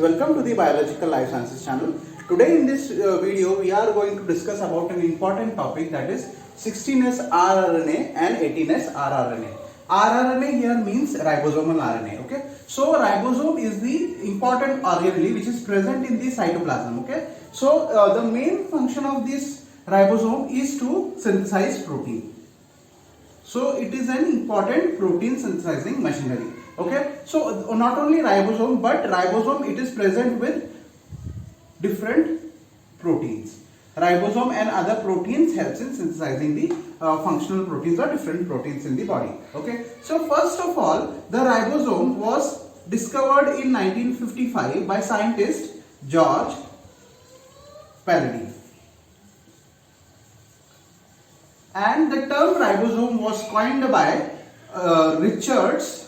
welcome to the Biological Life Sciences channel. Today in this video we are going to discuss about an important topic, that is 16S rRNA and 18S rRNA. rRNA here means ribosomal RNA. Okay, so ribosome is the important organelle which is present in the cytoplasm. Okay, so the main function of this ribosome is to synthesize protein. So it is an important protein synthesizing machinery. Okay, so not only ribosome, but ribosome it is present with different proteins. Ribosome and other proteins helps in synthesizing the functional proteins or different proteins in the body. Okay, so first of all, the ribosome was discovered in 1955 by scientist George Paradis. And the term ribosome was coined by Richards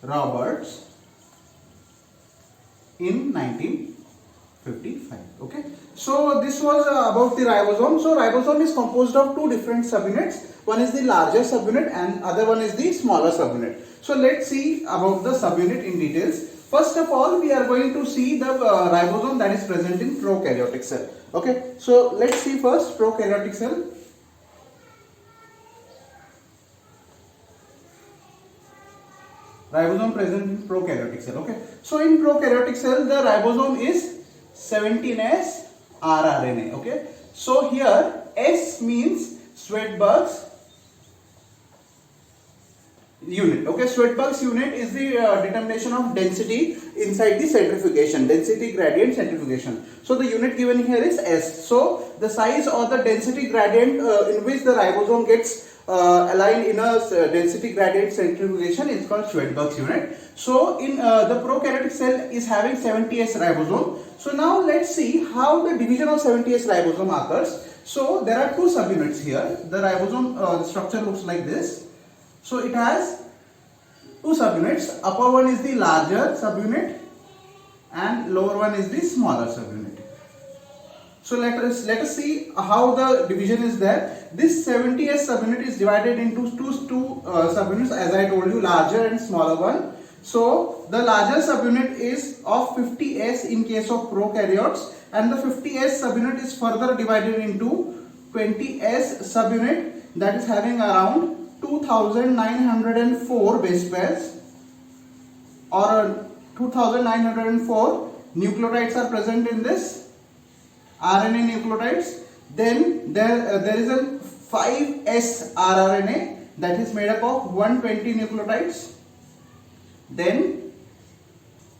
Roberts in 1955. Okay, so this was about the ribosome. So ribosome is composed of two different subunits. One is the larger subunit and other one is the smaller subunit. So let's see about the subunit in details. First of all, we are going to see the ribosome that is present in prokaryotic cell. Okay, so let's see first prokaryotic cell. Ribosome present in prokaryotic cell. Okay, so in prokaryotic cell the ribosome is 17S rRNA. Okay, so here S means Svedberg's unit. Okay, Svedberg's unit is the determination of density inside the centrifugation, density gradient centrifugation. So the unit given here is S. So the size or the density gradient in which the ribosome gets aligned in a density gradient centrifugation is called Svedberg's unit. So in the prokaryotic cell is having 70S ribosome. So now let's see how the division of 70S ribosome occurs. So there are two subunits here. The ribosome the structure looks like this. So it has two subunits. Upper one is the larger subunit and lower one is the smaller subunit. So let us see how the division is there. This 70S subunit is divided into two subunits, as I told you, larger and smaller one. So the larger subunit is of 50S in case of prokaryotes, and the 50S subunit is further divided into 20S subunit that is having around 2904 base pairs, or 2904 nucleotides are present in this RNA nucleotides. Then there is a 5S rRNA that is made up of 120 nucleotides. Then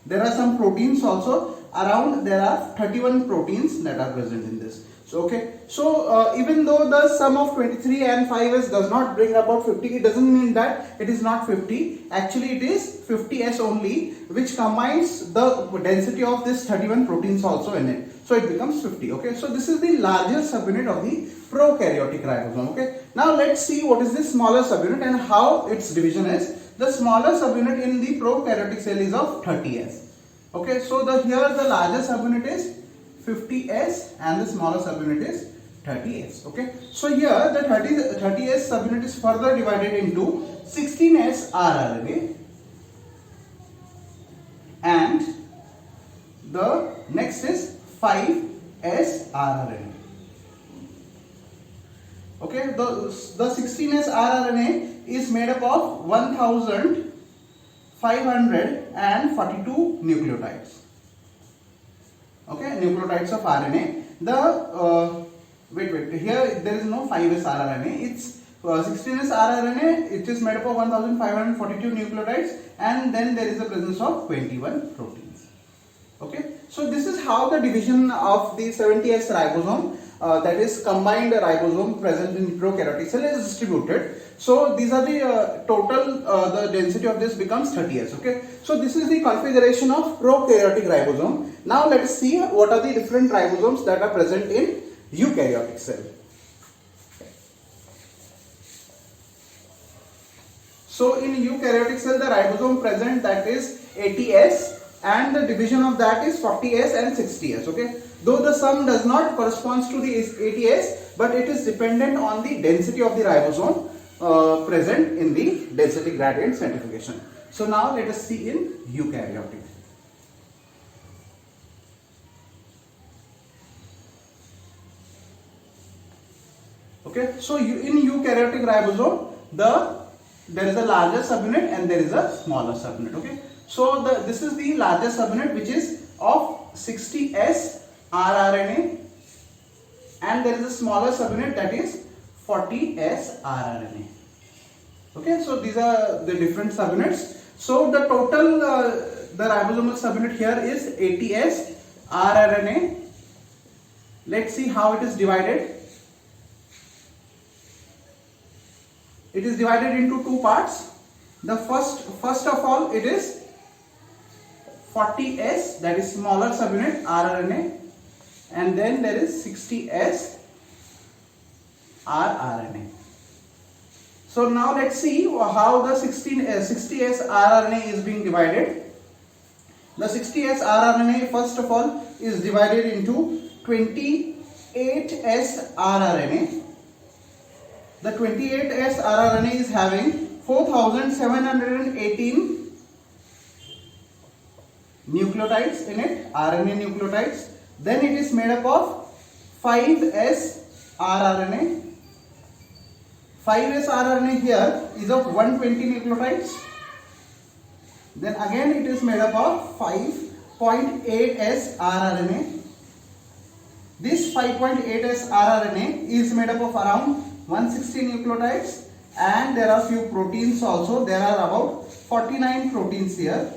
there are some proteins also. Around there are 31 proteins that are present in this. So okay, so even though the sum of 23 and 5S does not bring about 50, it doesn't mean that it is not 50. Actually it is 50S only, which combines the density of this 31 proteins also in it. So it becomes 50. Okay, so this is the larger subunit of the prokaryotic ribosome. Okay, now let's see what is the smaller subunit and how its division is. The smaller subunit in the prokaryotic cell is of 30S. Okay, so here the larger subunit is 50S and the smaller subunit is 30S. Okay, so here the 30S subunit is further divided into 16S rRNA, and the next is 5S rRNA. Okay, the 16S rRNA is made up of 1542 nucleotides. Okay, nucleotides of RNA. The wait, here there is no 5S rRNA. It's 16S rRNA. It is made up of 1542 nucleotides, and then there is the presence of 21 proteins. Okay, so this is how the division of the 70S ribosome, that is combined ribosome present in prokaryotic cell, is distributed. So these are the total, the density of this becomes 30S. Okay, so this is the configuration of prokaryotic ribosome. Now let us see what are the different ribosomes that are present in eukaryotic cell. So in eukaryotic cell the ribosome present, that is 80S, and the division of that is 40S and 60S. Okay, though the sum does not correspond to the 80S, but it is dependent on the density of the ribosome present in the density gradient centrifugation. So now let us see in eukaryotic. Okay, so in eukaryotic ribosome, there is a larger subunit and there is a smaller subunit. Okay, so this is the larger subunit, which is of 60S rRNA, and there is a smaller subunit, that is 40S rRNA. Okay, so these are the different subunits. So the total the ribosomal subunit here is 80S rRNA. Let's see how it is divided. It is divided into two parts. The first of all, it is 40S, that is smaller subunit rRNA, and then there is 60S rRNA. So now let's see how the 60S rRNA is being divided. The 60S rRNA first of all is divided into 28S rRNA. The 28S rRNA is having 4718 nucleotides in it, RNA nucleotides. Then it is made up of 5S rRNA. 5S rRNA here is of 120 nucleotides. Then again it is made up of 5.8S rRNA. This 5.8S rRNA is made up of around 160 nucleotides, and there are few proteins also. There are about 49 proteins here,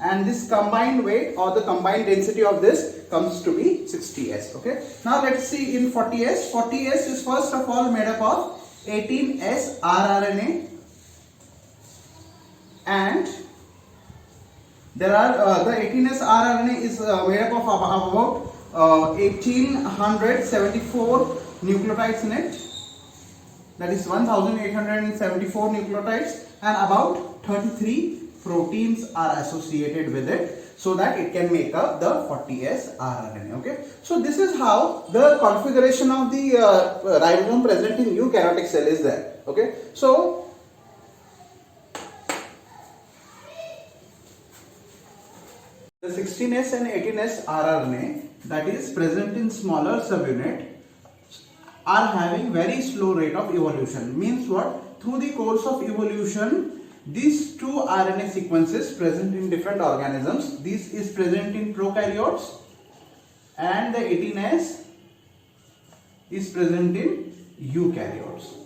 and this combined weight or the combined density of this comes to be 60S. Okay, now let's see in 40S. 40S is first of all made up of 18S rRNA, and there are the 18S rRNA is made up of about 1874 nucleotides in it, that is 1874 nucleotides, and about 33 proteins are associated with it, so that it can make up the 40S rRNA. Okay, so this is how the configuration of the ribosome present in eukaryotic cell is there. Okay, so the 16S and 18S rRNA that is present in smaller subunit are having very slow rate of evolution. Means what? Through the course of evolution, these two RNA sequences present in different organisms, this is present in prokaryotes, and the 18S is present in eukaryotes.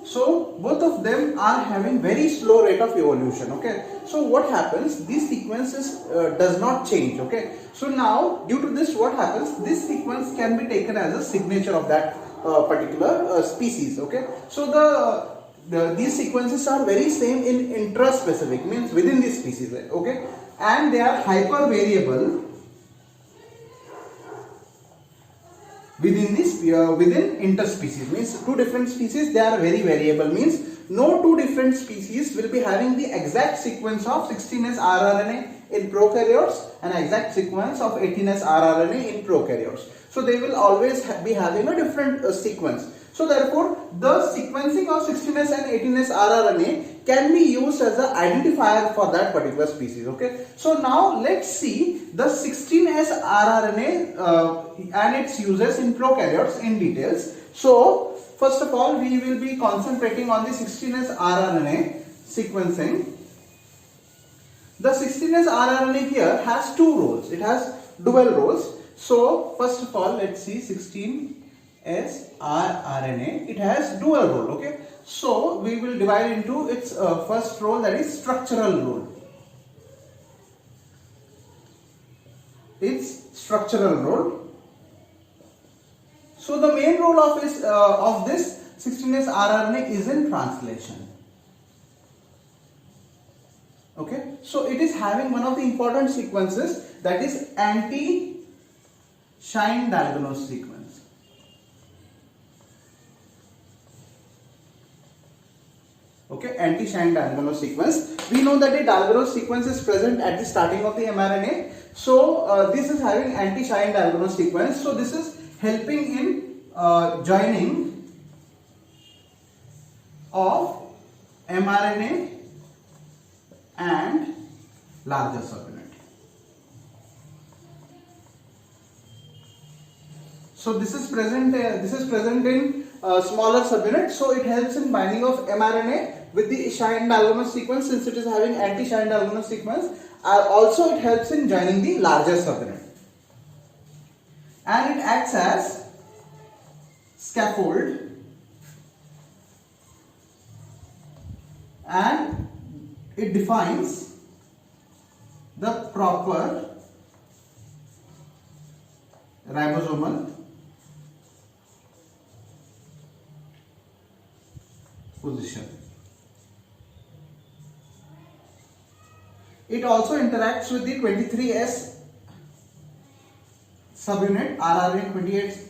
So both of them are having very slow rate of evolution. Okay, so what happens, these sequences does not change. Okay, so now due to this, what happens, this sequence can be taken as a signature of that particular species. Okay, so these sequences are very same in intraspecific, means within this species. Okay, and they are hyper variable within this within interspecies, means two different species, they are very variable, means no two different species will be having the exact sequence of 16S rRNA in prokaryotes and exact sequence of 18S rRNA in prokaryotes. So they will always be having a different sequence. So therefore the sequencing of 16S and 18S rRNA can be used as an identifier for that particular species. Okay, so now let's see the 16S rRNA and its uses in prokaryotes in details. So first of all, we will be concentrating on the 16S rRNA sequencing. The 16S rRNA here has two roles. It has dual roles. So first of all, let's see 16S rRNA. It has dual role. Okay, so we will divide into its first role, that is structural role. Its structural role. So the main role of this 16S rRNA is in translation. Okay, so it is having one of the important sequences, that is anti-Shine-Dalganos sequence. Okay, anti-Shine-Dalganos sequence. We know that the Dalganos sequence is present at the starting of the mRNA. So this is having anti-Shine-Dalganos sequence. So this is helping in joining of mRNA and larger subunit. So this is present in smaller subunit. So it helps in binding of mRNA with the shine Dalton's sequence, since it is having anti-shine Dalton's sequence. Also it helps in joining the larger subunit, and it acts as scaffold and it defines the proper ribosomal position. It also interacts with the 23S subunit, RRNA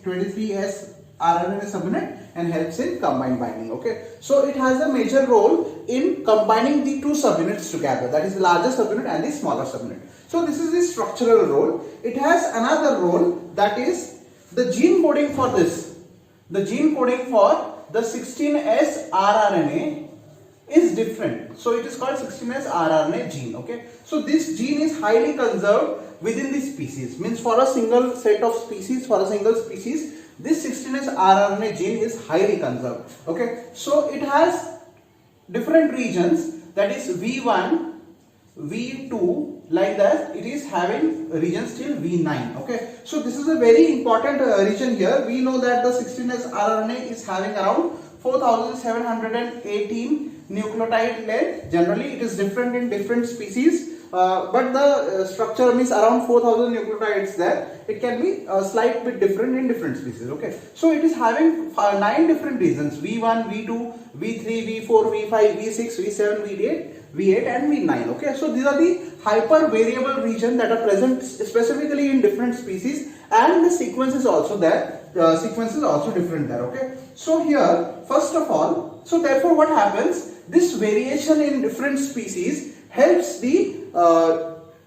23S RRNA subunit, and helps in combined binding. Okay, so it has a major role in combining the two subunits together, that is the larger subunit and the smaller subunit. So this is the structural role. It has another role, that is the gene coding for this. The gene coding for the 16S rRNA is different. So it is called 16S rRNA gene. Okay, so this gene is highly conserved within the species. Means for a single set of species, for a single species, this 16S rRNA gene is highly conserved. Okay, so it has different regions, that is V1, V2, like that. It is having regions till V9. Okay, so this is a very important region here. We know that the 16S rRNA is having around 4718 nucleotide length. Generally it is different in different species, but the structure means around 4000 nucleotides there. It can be a slight bit different in different species. Okay, so it is having 9 different regions: V1, V2, V3, V4, V5, V6, V7, V8 and V9. Okay, so these are the hyper variable regions that are present specifically in different species, and the sequence is also there. Sequence is also different there. Okay, so here first of all, so therefore what happens, this variation in different species helps the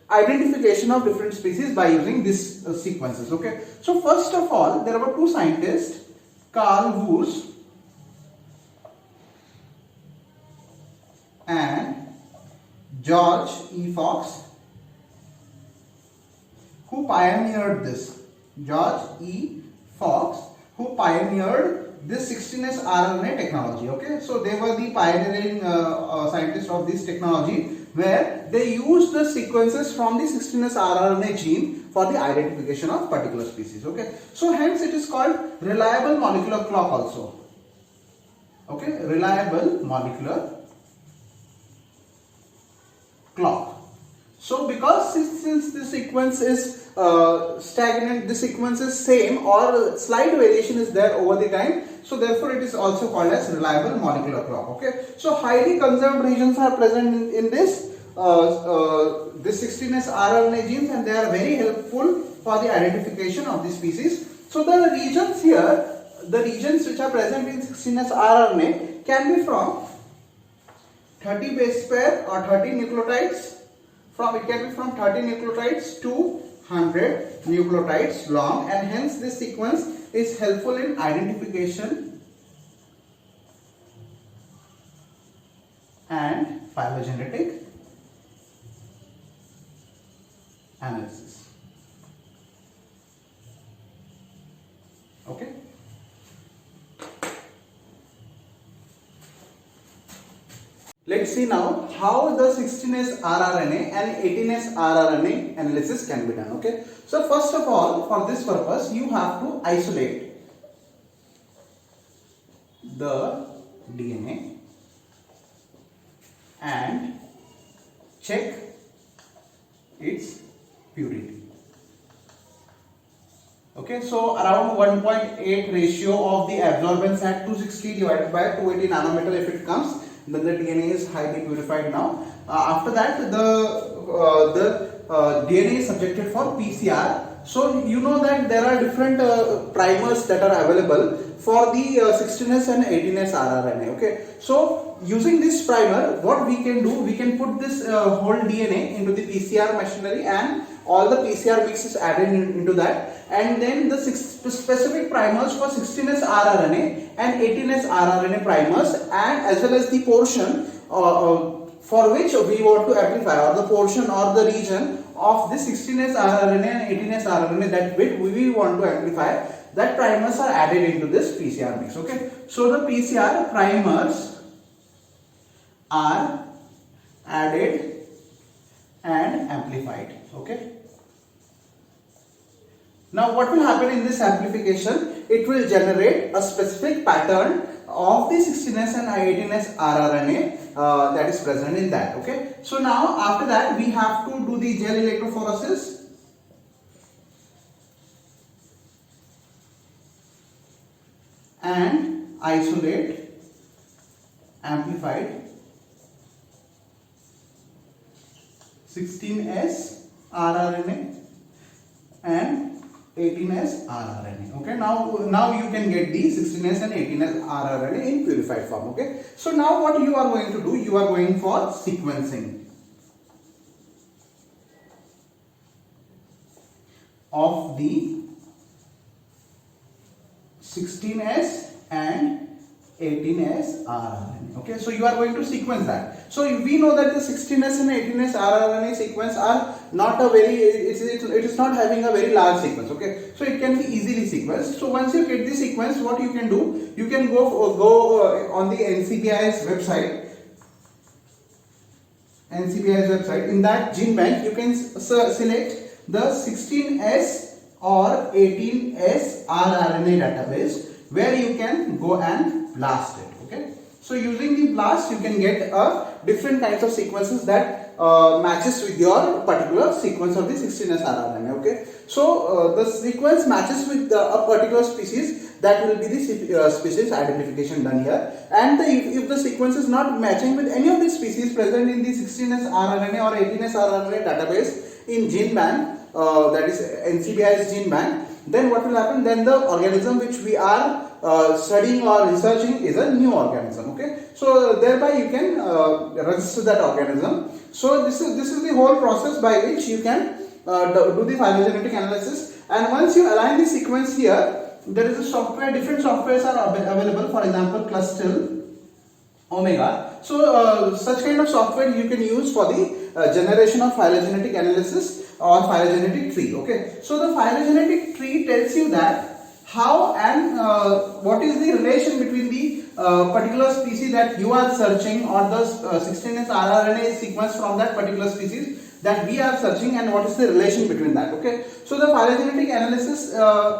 identification of different species by using these sequences. Okay, so first of all, there were two scientists, Carl Woese and George E. Fox, who pioneered this. George E. Fox, who pioneered this 16S rRNA technology. Okay, so they were the pioneering scientists of this technology, where they used the sequences from the 16S rRNA gene for the identification of particular species. Okay, so hence it is called reliable molecular clock also. Okay, reliable molecular clock. So because since the sequence is stagnant, the sequence is same or slight variation is there over the time, so therefore it is also called as reliable molecular clock. Okay, so highly conserved regions are present in this 16S rRNA genes, and they are very helpful for the identification of the species. So the regions here, the regions which are present in 16S rRNA can be from 30 base pair or 30 nucleotides. It can be from 30 nucleotides to 100 nucleotides long, and hence this sequence is helpful in identification and phylogenetic analysis. Okay. Let's see now how the 16S rRNA and 18S rRNA analysis can be done. Okay, so first of all, for this purpose you have to isolate the DNA and check its purity. Okay, so around 1.8 ratio of the absorbance at 260 divided by 280 nanometer if it comes, then the DNA is highly purified now. After that, the DNA is subjected for PCR. So you know that there are different primers that are available for the 16S and 18S rRNA. Okay, so using this primer, what we can do, we can put this whole DNA into the PCR machinery and all the PCR mix is added into that, and then the specific primers for 16S rRNA and 18S rRNA primers, and as well as the portion for which we want to amplify, or the portion or the region of the 16S rRNA and 18S rRNA that bit we want to amplify, that primers are added into this PCR mix. Okay, so the PCR primers are added and amplified. Okay, now what will happen in this amplification? It will generate a specific pattern of the 16S and 18S rRNA that is present in that. Okay, so now after that we have to do the gel electrophoresis. And isolate amplified 16S rRNA and 18S rRNA. Okay, now you can get the 16S and 18S rRNA in purified form. Okay, so now what you are going to do, you are going for sequencing of the 16S and 18S rRNA. Okay, so you are going to sequence that. So we know that the 16S and 18S rRNA sequence are not a very, it is not having a very large sequence. Okay, so it can be easily sequenced. So once you get the sequence, what you can do, you can go on the NCBI's website. In that gene bank, you can select the 16S or 18S rRNA database, where you can go and blast it. Okay, so using the blast you can get different types of sequences that matches with your particular sequence of the 16S rRNA. Okay, so the sequence matches with a particular species, that will be the species identification done here. And if the sequence is not matching with any of the species present in the 16S rRNA or 18S rRNA database in gene bank, that is NCBI's gene bank, then what will happen? Then the organism which we are studying or researching is a new organism. Okay, so thereby you can register that organism. So this is the whole process by which you can do the phylogenetic analysis. And once you align the sequence here, there is a software, different softwares are available. For example, Clustal, Omega. So such kind of software you can use for the generation of phylogenetic analysis or phylogenetic tree. Okay, so the phylogenetic tree tells you that how and what is the relation between the particular species that you are searching, or the 16S rRNA sequence from that particular species that we are searching, and what is the relation between that. Okay, so the phylogenetic analysis,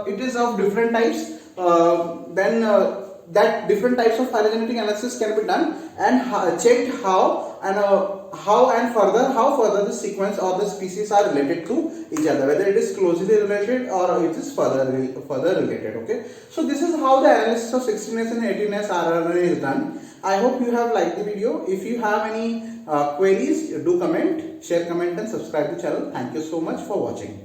it is of different types. That different types of phylogenetic analysis can be done and checked how further the sequence or the species are related to each other, whether it is closely related or it is further related. Okay, so this is how the analysis of 16S and 18S rRNA is done. I hope you have liked the video. If you have any queries, do comment, share, comment and subscribe to the channel. Thank you so much for watching.